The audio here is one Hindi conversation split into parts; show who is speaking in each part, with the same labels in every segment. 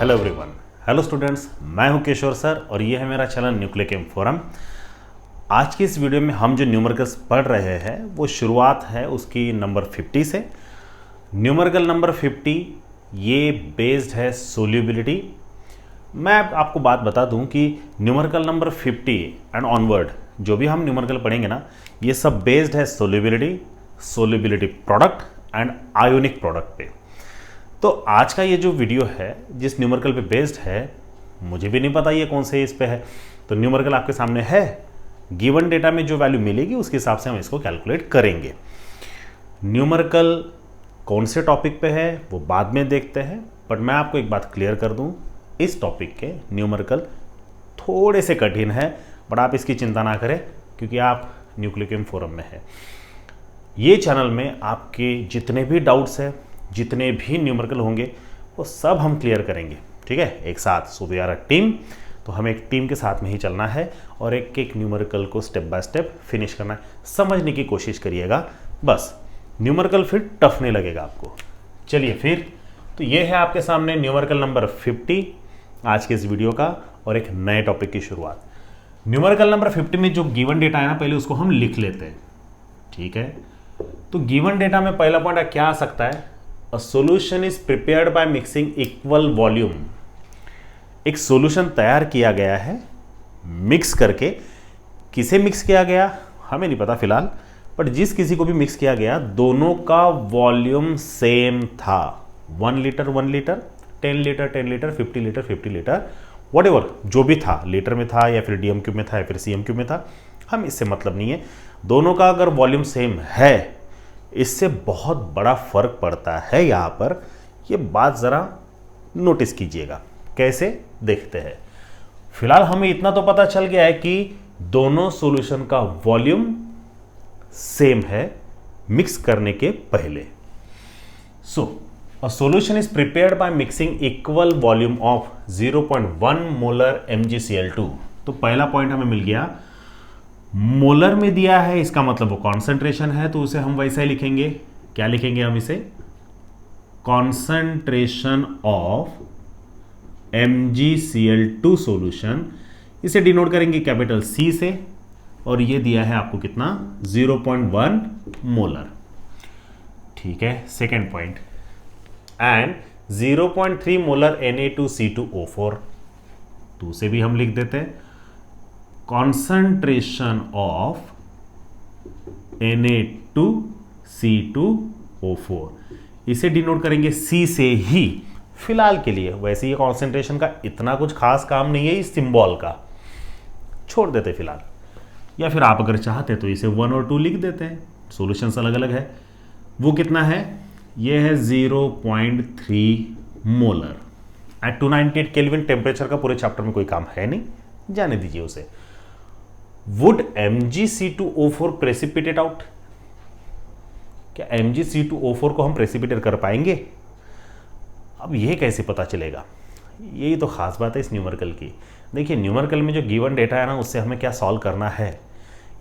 Speaker 1: हेलो एवरीवन, हेलो स्टूडेंट्स, मैं हूं किशोर सर और ये है मेरा चैनल न्यूक्लियम फोरम। आज की इस वीडियो में हम जो न्यूमेरिकल्स पढ़ रहे हैं वो शुरुआत है उसकी नंबर 50 से। न्यूमेरिकल नंबर 50 ये बेस्ड है सोल्यूबिलिटी। मैं आपको बात बता दूं कि न्यूमेरिकल नंबर 50 एंड ऑनवर्ड जो भी हम न्यूमेरिकल पढ़ेंगे ना, ये सब बेस्ड है solubility product and ionic product पे। तो आज का ये जो वीडियो है जिस न्यूमेरिकल पे बेस्ड है, मुझे भी नहीं पता ये कौन से इस पे है। तो न्यूमेरिकल आपके सामने है, गिवन डेटा में जो वैल्यू मिलेगी उसके हिसाब से हम इसको कैलकुलेट करेंगे। न्यूमेरिकल कौन से टॉपिक पे है वो बाद में देखते हैं, बट मैं आपको एक बात क्लियर कर दूं, इस टॉपिक के न्यूमेरिकल थोड़े से कठिन है, बट आप इसकी चिंता ना करें क्योंकि आप न्यूक्लियम फोरम में है। ये चैनल में आपके जितने भी डाउट्स हैं, जितने भी न्यूमेरिकल होंगे वो सब हम क्लियर करेंगे, ठीक है, एक साथ। So we are a team, तो हमें एक टीम के साथ में ही चलना है और एक एक न्यूमेरिकल को स्टेप बाय स्टेप फिनिश करना है। समझने की कोशिश करिएगा, बस न्यूमेरिकल फिर टफ नहीं लगेगा आपको। चलिए फिर, तो ये है आपके सामने न्यूमेरिकल नंबर 50 आज के इस वीडियो का और एक नए टॉपिक की शुरुआत। न्यूमेरिकल नंबर 50 में जो गिवन डेटा है ना, पहले उसको हम लिख लेते हैं, ठीक है। तो गिवन डेटा में पहला पॉइंट क्या आ सकता है? A solution is prepared by mixing equal volume। एक सॉल्यूशन तैयार किया गया है मिक्स करके। किसे मिक्स किया गया हमें नहीं पता फिलहाल, बट जिस किसी को भी मिक्स किया गया दोनों का वॉल्यूम सेम था। 1 litre 1 litre, 10 litre 10 litre, 50 litre 50 litre, whatever जो भी था, लीटर में था या फिर डीएम क्यूब में था या फिर सीएम क्यूब में था, हम इससे मतलब नहीं है। दोनों का अगर वॉल्यूम सेम है, इससे बहुत बड़ा फर्क पड़ता है यहां पर। ये बात जरा नोटिस कीजिएगा, कैसे देखते हैं। फिलहाल हमें इतना तो पता चल गया है कि दोनों सॉल्यूशन का वॉल्यूम सेम है मिक्स करने के पहले। So a solution is prepared by mixing equal volume of 0.1 molar MgCl2। तो पहला पॉइंट हमें मिल गया, मोलर में दिया है, इसका मतलब वो कॉन्सेंट्रेशन है, तो उसे हम वैसा ही लिखेंगे। क्या लिखेंगे हम इसे? Concentration of MgCl2 solution. इसे डिनोट करेंगे कैपिटल C से, और ये दिया है आपको कितना? 0.1 मोलर, ठीक है। Second point, and 0.3 molar Na2C2O4, तो उसे भी हम लिख देते हैं concentration of Na2C2O4। इसे डिनोट करेंगे C से ही फिलहाल के लिए। वैसे ये कॉन्सेंट्रेशन का इतना कुछ खास काम नहीं है, इस सिंबल का छोड़ देते फिलहाल, या फिर आप अगर चाहते तो इसे 1 और 2 लिख देते हैं, सॉल्यूशंस अलग अलग है। वो कितना है? ये है 0.3 मोलर एट 298 केल्विन। टेम्परेचर का पूरे चैप्टर में कोई काम है नहीं, जाने दीजिए उसे। Would MgC2O4 precipitate out? क्या MgC2O4 को हम प्रेसिपिटेट कर पाएंगे? अब यह कैसे पता चलेगा? यही तो खास बात है इस न्यूमेरिकल की। देखिए, न्यूमेरिकल में जो गिवन डेटा है ना, उससे हमें क्या सॉल्व करना है,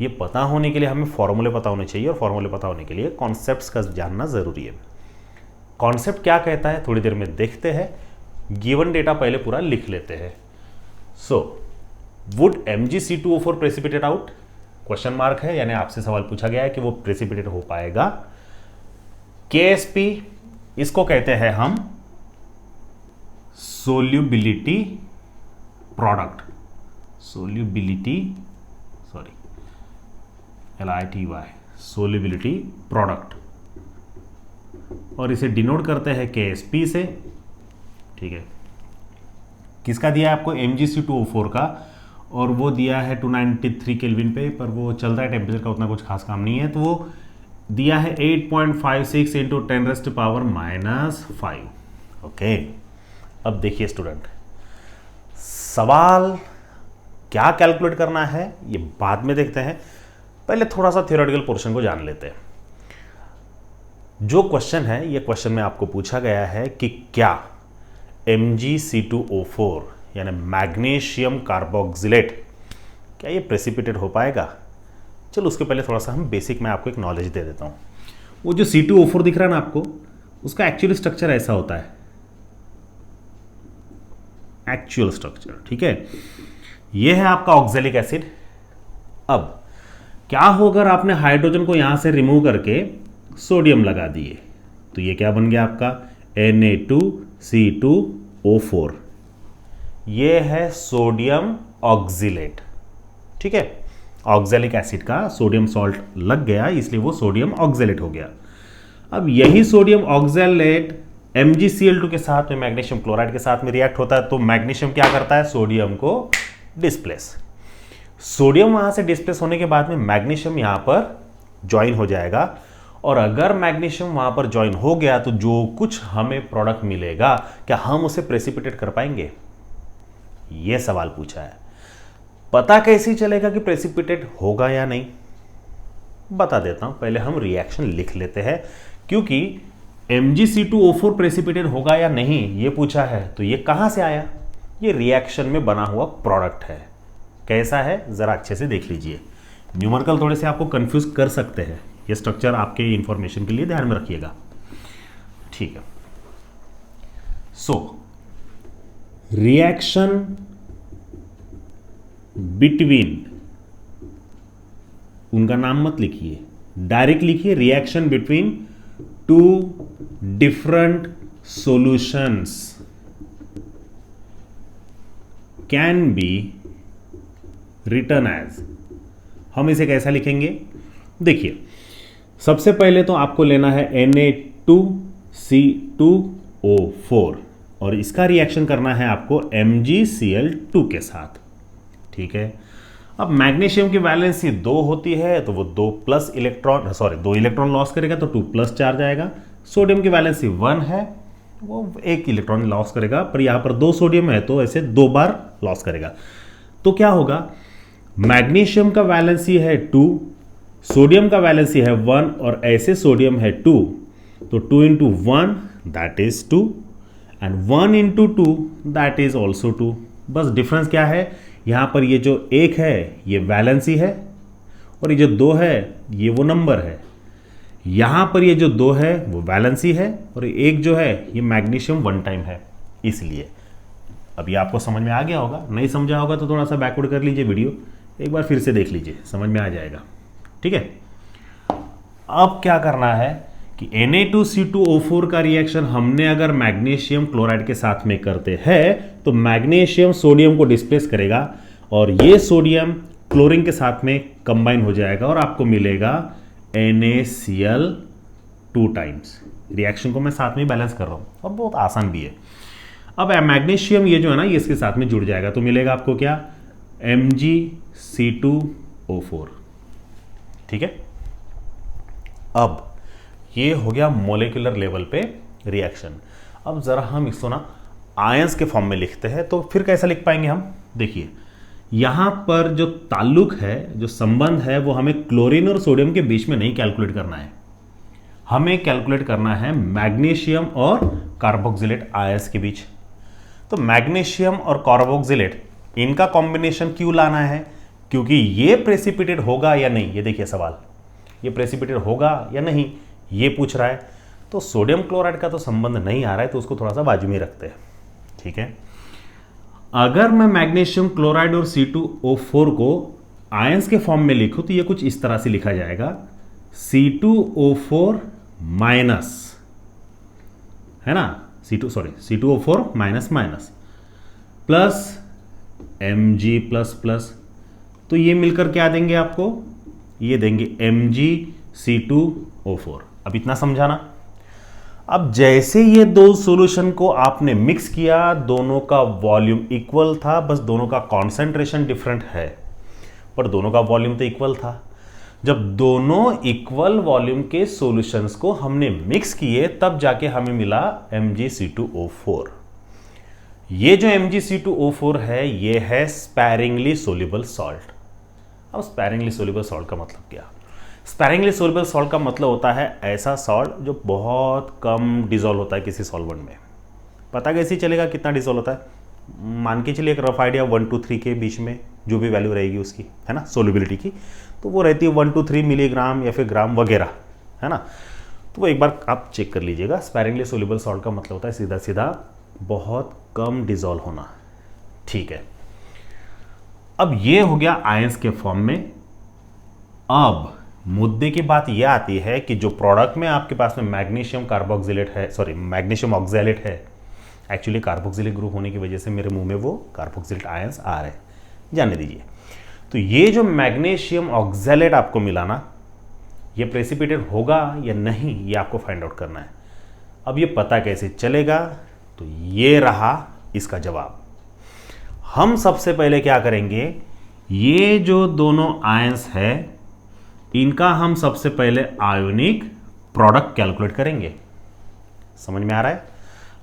Speaker 1: ये पता होने के लिए हमें फॉर्मूले पता होने चाहिए, और फॉर्मूले पता होने के लिए कॉन्सेप्ट्स का जानना जरूरी है। कॉन्सेप्ट क्या कहता है थोड़ी देर में देखते हैं। गिवन डेटा पहले पूरा लिख लेते हैं। So would MgC2O4 precipitate out? Question mark है, यानी आपसे सवाल पूछा गया है कि वो प्रेसिपिटेट हो पाएगा। KSP, इसको कहते हैं हम solubility product, LITY, solubility product, और इसे डिनोट करते हैं KSP से, ठीक है। किसका दिया है आपको? MgC2O4 का, और वो दिया है 293 केल्विन पे, पर वो चल रहा है टेम्परेचर का उतना कुछ खास काम नहीं है, तो वो दिया है 8.56 इंटू 10⁻⁻⁵। ओके, अब देखिए स्टूडेंट, सवाल क्या कैलकुलेट करना है ये बाद में देखते हैं, पहले थोड़ा सा थियोरेटिकल पोर्शन को जान लेते हैं। जो क्वेश्चन है, ये क्वेश्चन में आपको पूछा गया है कि क्या MgC2O4 यानी मैग्नीशियम कार्बोक्सिलेट, क्या ये प्रेसिपिटेट हो पाएगा? चलो उसके पहले थोड़ा सा हम बेसिक में आपको एक नॉलेज दे देता हूँ। वो जो C2O4 दिख रहा है ना आपको, उसका एक्चुअली स्ट्रक्चर ऐसा होता है, एक्चुअल स्ट्रक्चर, ठीक है। ये है आपका ऑक्जेलिक एसिड। अब क्या हो अगर आपने हाइड्रोजन को यहां से रिमूव करके सोडियम लगा दिए, तो ये क्या बन गया आपका Na2C2O4। ये है सोडियम ऑक्जिलेट, ठीक है। ऑक्जेलिक एसिड का सोडियम सॉल्ट लग गया, इसलिए वो सोडियम ऑक्जेलेट हो गया। अब यही सोडियम ऑक्जेलेट MgCl2 के साथ में मैग्नीशियम क्लोराइड के साथ में रिएक्ट होता है, तो मैग्नीशियम क्या करता है, सोडियम को डिस्प्लेस। सोडियम वहां से डिस्प्लेस होने के बाद में मैग्नीशियम यहां पर ज्वाइन हो जाएगा, और अगर मैग्नीशियम वहां पर ज्वाइन हो गया तो जो कुछ हमें प्रोडक्ट मिलेगा, क्या हम उसे प्रेसिपिटेट कर पाएंगे? यह सवाल पूछा है। पता कैसे चलेगा कि प्रेसिपिटेट होगा या नहीं? बता देता हूं, पहले हम रिएक्शन लिख लेते हैं, क्योंकि MgC2O4 प्रेसिपिटेट होगा या नहीं ये पूछा है, तो ये कहां से आया? ये रिएक्शन में बना हुआ प्रोडक्ट है। कैसा है जरा अच्छे से देख लीजिए। न्यूमेरिकल थोड़े से आपको कंफ्यूज कर सकते हैं, ये स्ट्रक्चर आपके इंफॉर्मेशन के लिए ध्यान में रखिएगा, ठीक है। सो रिएक्शन बिटवीन, उनका नाम मत लिखिए, डायरेक्ट लिखिए reaction between two different solutions can be written as. हम इसे कैसा लिखेंगे? देखिए, सबसे पहले तो आपको लेना है Na2C2O4 और इसका रिएक्शन करना है आपको MgCl2 के साथ, ठीक है। अब मैग्नीशियम की वैलेंसी 2 होती है, तो वो 2 इलेक्ट्रॉन लॉस करेगा, तो 2 चार्ज आएगा। सोडियम की वैलेंसी 1 है, वो 1 इलेक्ट्रॉन लॉस करेगा, पर यहां पर 2 सोडियम है तो ऐसे 2 बार लॉस करेगा। तो क्या होगा, मैग्नीशियम का वैलेंसी है 2, सोडियम का वैलेंसी है 1 और ऐसे सोडियम है 2, तो 2 × 1 that is 2 and 1 × 2 that is also 2। बस डिफरेंस क्या है, यहां पर ये जो 1 है ये वैलेंसी है और ये जो 2 है ये वो नंबर है। यहां पर ये जो 2 है वो वैलेंसी है और 1 जो है ये मैग्नीशियम 1 टाइम है, इसलिए। अब ये आपको समझ में आ गया होगा, नहीं समझा होगा तो थोड़ा सा बैकवर्ड कर लीजिए वीडियो, एक बार फिर से देख लीजिए, समझ में आ जाएगा, ठीक है। अब क्या करना है कि Na2C2O4 का रिएक्शन हमने अगर मैग्नीशियम क्लोराइड के साथ में करते हैं तो मैग्नीशियम सोडियम को डिस्प्लेस करेगा और ये सोडियम क्लोरीन के साथ में कंबाइन हो जाएगा और आपको मिलेगा NaCl2 टाइम्स। रिएक्शन को मैं साथ में बैलेंस कर रहा हूं और बहुत आसान भी है। अब मैग्नीशियम ये जो है ना ये इसके साथ में जुड़ जाएगा, तो मिलेगा आपको क्या, MgC2O4, ठीक है। अब ये हो गया मोलेकुलर लेवल पे रिएक्शन। अब जरा हम इसको ना आयंस के फॉर्म में लिखते हैं, तो फिर कैसा लिख पाएंगे हम? देखिए, यहां पर जो ताल्लुक है, जो संबंध है, वो हमें क्लोरीन और सोडियम के बीच में नहीं कैलकुलेट करना है, हमें कैलकुलेट करना है मैग्नीशियम और कार्बोक्सिलेट आयंस के बीच। तो मैग्नीशियम और कार्बोक्सिलेट इनका कॉम्बिनेशन क्यों लाना है? क्योंकि ये प्रेसिपिटेट होगा या नहीं, ये देखिए सवाल, ये प्रेसिपिटेट होगा या नहीं ये पूछ रहा है। तो सोडियम क्लोराइड का तो संबंध नहीं आ रहा है, तो उसको थोड़ा सा बाजू में रखते हैं, ठीक है। अगर मैं मैग्नीशियम क्लोराइड और C2O4 को आयंस के फॉर्म में लिखूं तो ये कुछ इस तरह से लिखा जाएगा, C2O4 माइनस, है ना, C2O4 minus minus plus Mg++, तो ये मिलकर क्या देंगे आपको, ये देंगे MgC2O4। अब इतना समझाना। अब जैसे ये दो सॉल्यूशन को आपने मिक्स किया, दोनों का वॉल्यूम इक्वल था, बस दोनों का कॉन्सेंट्रेशन डिफरेंट है, पर दोनों का वॉल्यूम तो इक्वल था। जब दोनों इक्वल वॉल्यूम के सॉल्यूशंस को हमने मिक्स किए तब जाके हमें मिला MgC2O4। ये जो MgC2O4 है ये है स्पैरिंगली सोल्यूबल सॉल्ट। अब स्पैरिंगली सोल्यूबल सॉल्ट का मतलब क्या? स्पैरिंगली सोल्यूबल सॉल्ट का मतलब होता है ऐसा सॉल्ट जो बहुत कम डिसॉल्व होता है किसी सॉल्वेंट में। पता कैसे चलेगा कितना डिसॉल्व होता है? मान के चलिए एक रफ आइडिया 1 to 3 के बीच में जो भी वैल्यू रहेगी उसकी, है ना, सोल्युबिलिटी की, तो वो रहती है 1 to 3 मिलीग्राम या फिर ग्राम वगैरह, है ना। तो वो एक बार आप चेक कर लीजिएगा। स्पैरिंगली सोल्यूबल सॉल्ट का मतलब होता है सीधा सीधा बहुत कम डिसॉल्व होना, ठीक है, अब ये हो गया आयंस के फॉर्म में। अब मुद्दे की बात यह आती है कि जो प्रोडक्ट में आपके पास में मैग्नीशियम कार्बोक्सिलेट है, सॉरी मैग्नीशियम ऑक्सैलेट है, एक्चुअली कार्बोक्सिलिक ग्रुप होने की वजह से मेरे मुंह में वो कार्बोक्सिलेट आयंस आ रहे हैं, जाने दीजिए। तो ये जो मैग्नीशियम ऑक्सैलेट आपको मिला ना, ये प्रेसिपिटेट होगा या नहीं, ये आपको फाइंड आउट करना है। अब ये पता कैसे चलेगा, तो ये रहा इसका जवाब। हम सबसे पहले क्या करेंगे, ये जो दोनों आयंस है इनका हम सबसे पहले आयोनिक प्रोडक्ट कैलकुलेट करेंगे। समझ में आ रहा है?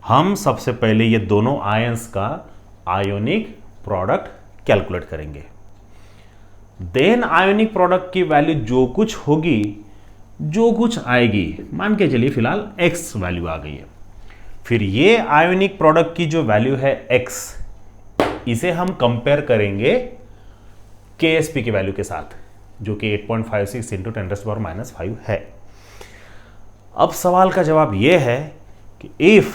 Speaker 1: हम सबसे पहले ये दोनों आयंस का आयोनिक प्रोडक्ट कैलकुलेट करेंगे। देन आयोनिक प्रोडक्ट की वैल्यू जो कुछ होगी, जो कुछ आएगी, मान के चलिए फिलहाल x वैल्यू आ गई है, फिर ये आयोनिक प्रोडक्ट की जो वैल्यू है x, इसे हम कंपेयर करेंगे KSP की वैल्यू के साथ, जो कि 8.56 इंटू 10⁻⁻5 है। अब सवाल का जवाब यह है कि if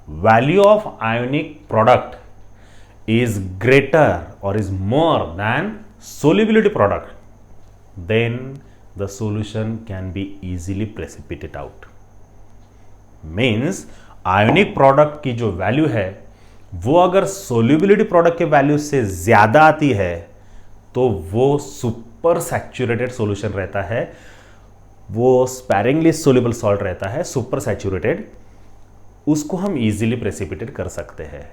Speaker 1: value of ionic product is greater और is more than solubility product, then the solution can be easily precipitated out. Means ionic product की जो वैल्यू है वो अगर solubility product के वैल्यू से ज्यादा आती है तो वो सुपर सैचुरेटेड सॉल्यूशन रहता है, वो स्पैरिंगली सोल्यूबल सॉल्ट रहता है, सुपर सैचुरेटेड, उसको हम इजीली प्रेसिपिटेट कर सकते हैं।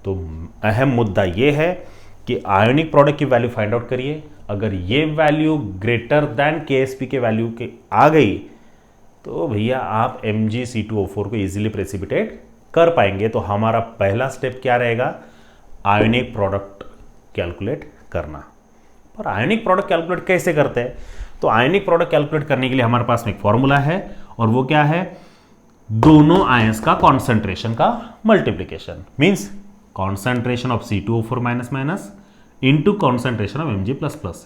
Speaker 1: तो अहम मुद्दा ये है कि आयोनिक प्रोडक्ट की वैल्यू फाइंड आउट करिए। अगर ये वैल्यू ग्रेटर देन KSP के वैल्यू के आ गई तो भैया आप MgC2O4 को इजीली प्रेसिपिटेट कर पाएंगे। तो हमारा पहला स्टेप क्या रहेगा, आयोनिक प्रोडक्ट कैलकुलेट करना। और आयोनिक प्रोडक्ट कैलकुलेट कैसे करते हैं, तो आयोनिक प्रोडक्ट कैलकुलेट करने के लिए हमारे पास में एक फॉर्मूला है, और वो क्या है, दोनों आयंस का कॉन्सेंट्रेशन का multiplication, means concentration of C2O4 minus minus into concentration of Mg++।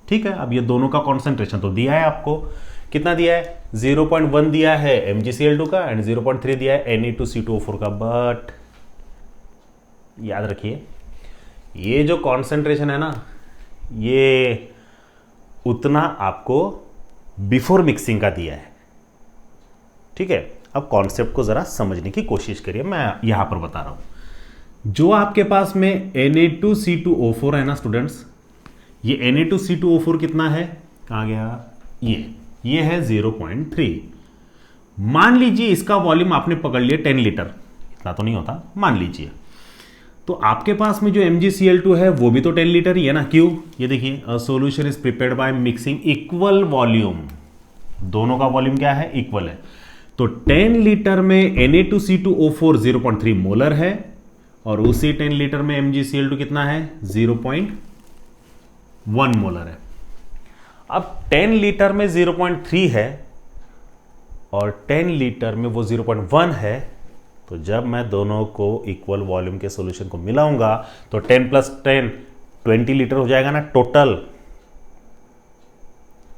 Speaker 1: ठीक है, अब ये दोनों का कॉन्सेंट्रेशन तो दिया है आपको, कितना दिया है, 0.1 दिया है MgCl2 का एंड 0.3 दिया है Ne2C2O4 का। बट याद रखिए ये जो कॉन्सेंट्रेशन है ना, ये उतना आपको बिफोर मिक्सिंग का दिया है। ठीक है, अब कॉन्सेप्ट को जरा समझने की कोशिश करिए, मैं यहां पर बता रहा हूं। जो आपके पास में Na2C2O4 है ना स्टूडेंट्स, ये Na2C2O4 कितना है, कहां गया, ये है 0.3। मान लीजिए इसका वॉल्यूम आपने पकड़ लिया 10 लीटर, इतना तो नहीं होता, मान लीजिए। तो आपके पास में जो MgCl2 है वो भी तो 10 लीटर ही है ना। क्यों, ये देखिए, अ solution is prepared by mixing equal volume, दोनों का वॉल्यूम क्या है, इक्वल है। तो 10 लीटर में Na2C2O4 0.3 मोलर है, और उसी 10 लीटर में MgCl2 कितना है, 0.1 मोलर है। अब 10 लीटर में 0.3 है और 10 लीटर में वो 0.1 है, तो जब मैं दोनों को इक्वल वॉल्यूम के सॉल्यूशन को मिलाऊंगा तो 10 + 10 20 लीटर हो जाएगा ना टोटल।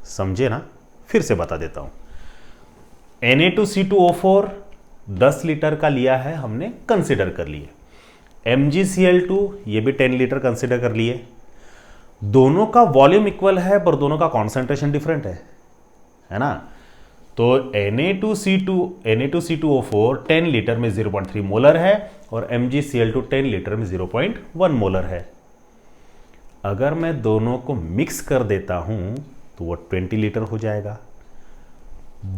Speaker 1: समझे ना, फिर से बता देता हूं। Na2C2O4 10 लीटर का लिया है हमने, कंसिडर कर लिए। MgCl2 ये भी 10 लीटर कंसिडर कर लिए। दोनों का वॉल्यूम इक्वल है पर दोनों का कॉन्सेंट्रेशन डिफरेंट है ना। तो Na2C2O4 10 लीटर में 0.3 मोलर है और MgCl2 10 लीटर में 0.1 मोलर है। अगर मैं दोनों को मिक्स कर देता हूं तो वो 20 लीटर हो जाएगा,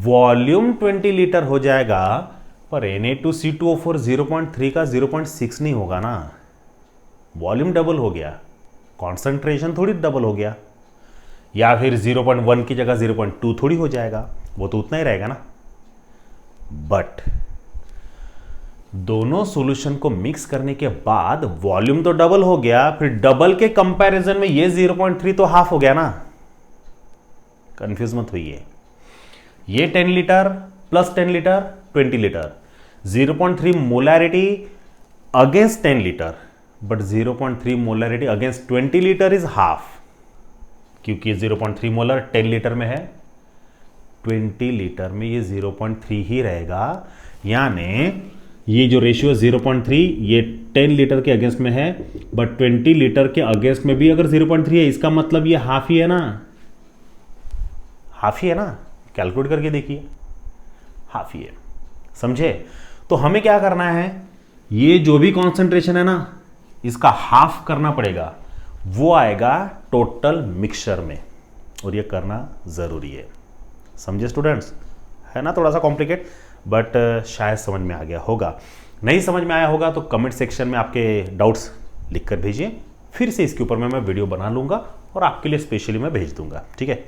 Speaker 1: वॉल्यूम 20 लीटर हो जाएगा, पर Na2C2O4 0.3 का 0.6 नहीं होगा ना, वॉल्यूम डबल हो गया, कॉन्सेंट्रेशन थोड़ी डबल हो गया। या फिर 0.1 की जगह 0.2 थोड़ी हो जाएगा, वो तो उतना ही रहेगा ना। बट दोनों सॉल्यूशन को मिक्स करने के बाद वॉल्यूम तो डबल हो गया, फिर डबल के कंपैरिजन में ये 0.3 तो हाफ हो गया ना। कंफ्यूज मत होइए, ये 10 litre plus 10 litre 20 litre, 0.3 molarity against 10 litre, but 0.3 molarity against 20 litre is half, क्योंकि 0.3 मोलर 10 लीटर में है, 20 लीटर में ये 0.3 ही रहेगा। यानी ये जो रेशियो 0.3 ये 10 लीटर के अगेंस्ट में है, बट 20 लीटर के अगेंस्ट में भी अगर 0.3 है, इसका मतलब ये हाफ ही है ना, हाफ ही है ना, कैलकुलेट करके देखिए, हाफ ही है, समझे। तो हमें क्या करना है, ये जो भी कॉन्सेंट्रेशन है ना इसका हाफ करना पड़ेगा, वो आएगा टोटल मिक्सचर में, और ये करना ज़रूरी है, समझे स्टूडेंट्स। है ना थोड़ा सा कॉम्प्लिकेट, बट शायद समझ में आ गया होगा। नहीं समझ में आया होगा तो कमेंट सेक्शन में आपके डाउट्स लिख कर भेजिए, फिर से इसके ऊपर मैं वीडियो बना लूँगा और आपके लिए स्पेशली मैं भेज दूँगा, ठीक है।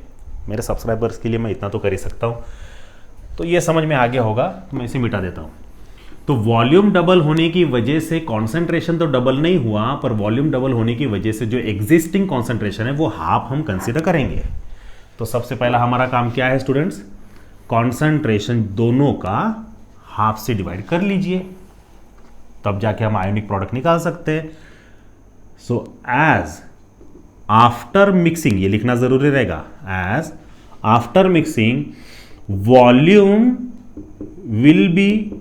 Speaker 1: मेरे सब्सक्राइबर्स के लिए मैं इतना तो कर ही सकता हूँ। तो ये समझ में आ गया होगा, तो मैं इसे मिटा देता हूँ। तो वॉल्यूम डबल होने की वजह से कॉन्सेंट्रेशन तो डबल नहीं हुआ, पर वॉल्यूम डबल होने की वजह से जो एग्जिस्टिंग कॉन्सेंट्रेशन है वो हाफ हम कंसीडर करेंगे। तो सबसे पहला हमारा काम क्या है स्टूडेंट्स, कॉन्सेंट्रेशन दोनों का हाफ से डिवाइड कर लीजिए, तब जाके हम आयोनिक प्रोडक्ट निकाल सकते हैं। सो एज आफ्टर मिक्सिंग, ये लिखना जरूरी रहेगा, as after mixing volume will be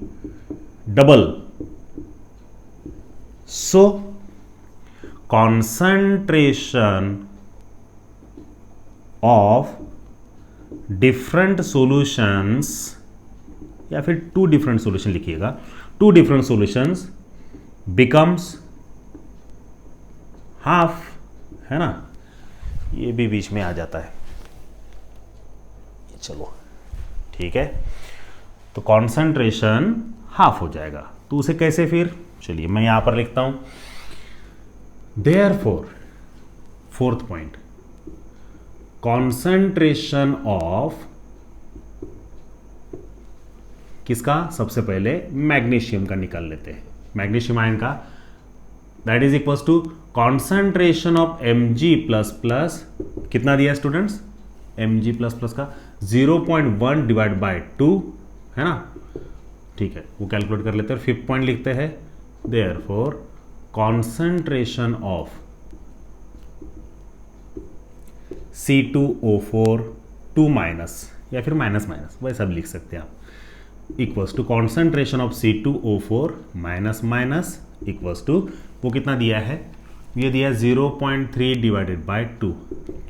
Speaker 1: double, so concentration of different solutions, या फिर टू डिफरेंट सॉल्यूशन लिखिएगा, two different solutions becomes half, है ना, ये भी बीच में आ जाता है, चलो ठीक है। तो कॉन्सेंट्रेशन हाफ हो जाएगा, तो उसे कैसे फिर, चलिए मैं यहां पर लिखता हूं, therefore fourth point, concentration of किसका, सबसे पहले मैग्नीशियम का निकाल लेते हैं, मैग्नीशियम आयन का, that is equals to concentration of Mg plus plus, कितना दिया स्टूडेंट्स, Mg प्लस प्लस का 0.1 डिवाइड बाय 2, है ना, ठीक है, वो कैलकुलेट कर लेते हैं। फिफ्थ पॉइंट लिखते हैं, therefore concentration of C2O4 2 minus, या फिर माइनस माइनस वैसा भी लिख सकते हैं आप, equals to concentration of C2O4 minus minus equals to, वो कितना दिया है, ये दिया 0.3 डिवाइडेड बाय 2,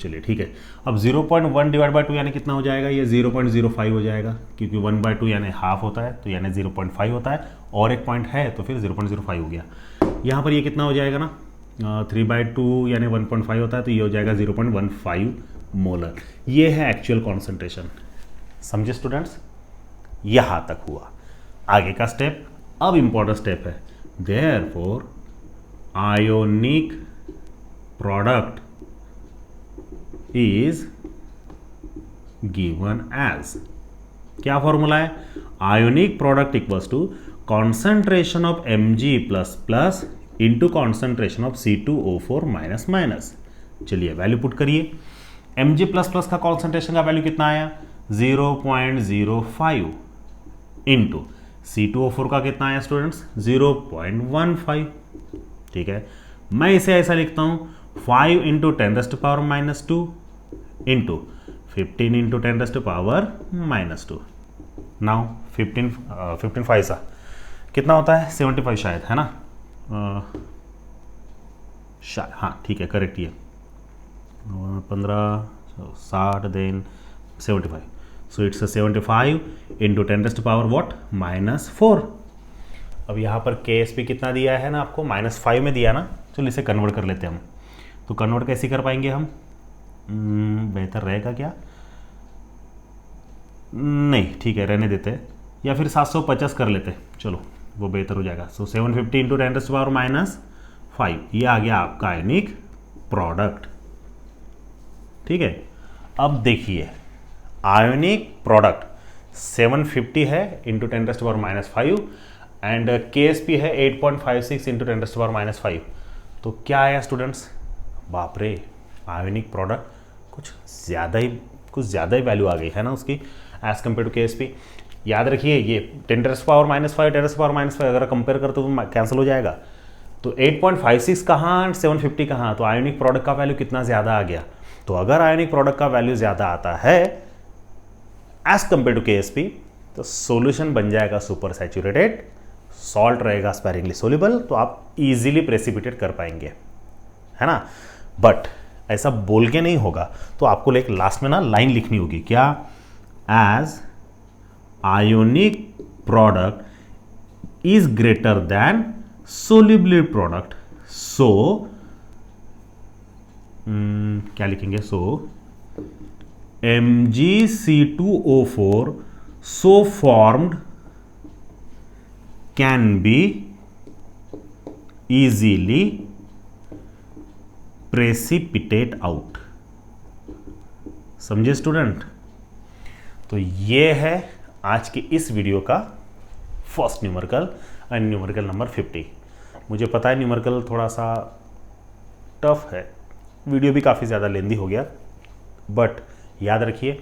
Speaker 1: चलिए ठीक है। अब 0.1 डिवाइड बाय 2 यानी कितना हो जाएगा, ये 0.05 हो जाएगा, क्योंकि 1/2 यानी हाफ होता है, तो यानी 0.5 होता है, और एक पॉइंट है तो फिर 0.05 हो गया। यहाँ पर ये कितना हो जाएगा ना, 3/2 यानी 1.5 होता है, तो ये हो जाएगा 0.15 मोलर। ये है एक्चुअल कॉन्सेंट्रेशन, समझे स्टूडेंट्स, यहाँ तक हुआ। आगे का स्टेप, अब इंपॉर्टेंट स्टेप है, therefore ionic product is given as, क्या फॉर्मूला है, ionic product equals to concentration of Mg plus plus into concentration of C2O4 minus minus. चलिए वैल्यू पुट करिए, Mg प्लस प्लस का कॉन्सेंट्रेशन का वैल्यू कितना आया, 0.05 इंटू C2O4 का कितना आया स्टूडेंट्स, 0.15, ठीक है। मैं इसे ऐसा लिखता हूं, 5 इंटू 10⁻⁻2 इंटू 15 इंटू 10⁻⁻2। नाउ 15 5 सा कितना होता है, 75 शायद, है ना, शायद, हाँ ठीक है, करेक्ट, ये 15 60 देन 75, सो इट्स 75 इंटू 10⁻⁻4। अब यहाँ पर KSP कितना दिया है ना आपको, -5 में दिया ना, चलो इसे कन्वर्ट कर लेते हैं हम। तो कन्वर्ट कैसे कर पाएंगे हम, बेहतर रहेगा क्या, नहीं ठीक है रहने देते हैं, या फिर 750 कर लेते हैं, चलो वो बेहतर हो जाएगा। सो 750 इंटू 10⁻⁵, ये आ गया आपका आयनिक प्रोडक्ट, ठीक है। अब देखिए आयोनिक प्रोडक्ट 750 है इंटू 10⁻⁵, एंड KSP है 8.56 इंटू 10⁻⁵। तो क्या आया स्टूडेंट्स, बाप रे, आयोनिक प्रोडक्ट कुछ ज़्यादा ही वैल्यू आ गई है ना उसकी, एज कम्पेयर टू KSP। याद रखिए ये 10⁻⁵, 10⁻⁵ अगर कंपेयर करते तो कैंसिल हो जाएगा। तो 8.56 कहाँ, 750 कहाँ, तो आयोनिक प्रोडक्ट का वैल्यू कितना ज़्यादा आ गया। तो अगर आयोनिक प्रोडक्ट का वैल्यू ज़्यादा आता है एज कम्पेयर टू KSP, तो सॉल्यूशन बन जाएगा सुपर सैचुरेटेड सॉल्ट रहेगा स्पैरिंगली सोल्यूबल, तो आप इजीली प्रेसिपिटेट कर पाएंगे, है ना। बट ऐसा बोल के नहीं होगा, तो आपको एक लास्ट में ना लाइन लिखनी होगी, क्या, as ionic product is greater than soluble product, so क्या लिखेंगे, so MgC2O4 so formed can be easily precipitate out। समझे स्टूडेंट। तो ये है आज के इस वीडियो का first numerical and numerical number 50। मुझे पता है न्यूमेरिकल थोड़ा सा टफ है, वीडियो भी काफ़ी ज़्यादा लेंदी हो गया, बट याद रखिए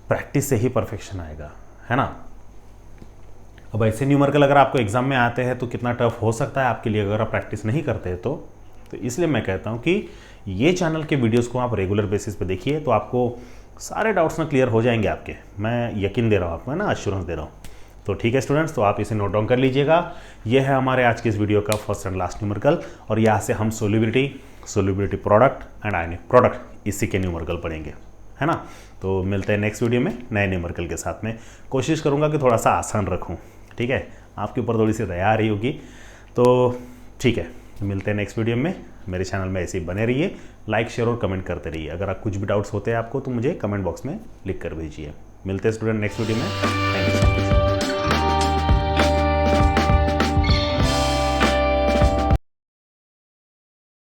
Speaker 1: प्रैक्टिस से ही परफेक्शन आएगा, है ना। अब ऐसे न्यूमेरिकल अगर आपको एग्जाम में आते हैं तो कितना टफ हो सकता है आपके लिए अगर आप प्रैक्टिस नहीं करते तो इसलिए मैं कहता हूं कि ये चैनल के वीडियोस को आप रेगुलर बेसिस पे देखिए, तो आपको सारे डाउट्स ना क्लियर हो जाएंगे आपके। मैं यकीन दे रहा हूँ आपको, है ना, एश्योरेंस दे रहा हूँ। तो ठीक है स्टूडेंट्स, तो आप इसे नोट डाउन कर लीजिएगा। ये है हमारे आज के इस वीडियो का फर्स्ट एंड लास्ट न्यूमेरिकल, और यहाँ से हम solubility product and ionic product इसी के न्यूमेरिकल पढ़ेंगे, है ना। तो मिलते हैं नेक्स्ट वीडियो में नए न्यूमेरिकल के साथ में। कोशिश करूँगा कि थोड़ा सा आसान रखूँ, ठीक है, आपके ऊपर थोड़ी सी दया आ रही होगी। तो ठीक है, मिलते हैं नेक्स्ट वीडियो में। मेरे चैनल में ऐसे ही बने रहिए, लाइक शेयर और कमेंट करते रहिए। अगर आप कुछ भी डाउट्स होते हैं आपको तो मुझे कमेंट बॉक्स में लिख कर भेजिए। मिलते हैं स्टूडेंट नेक्स्ट वीडियो में। Thank you so much.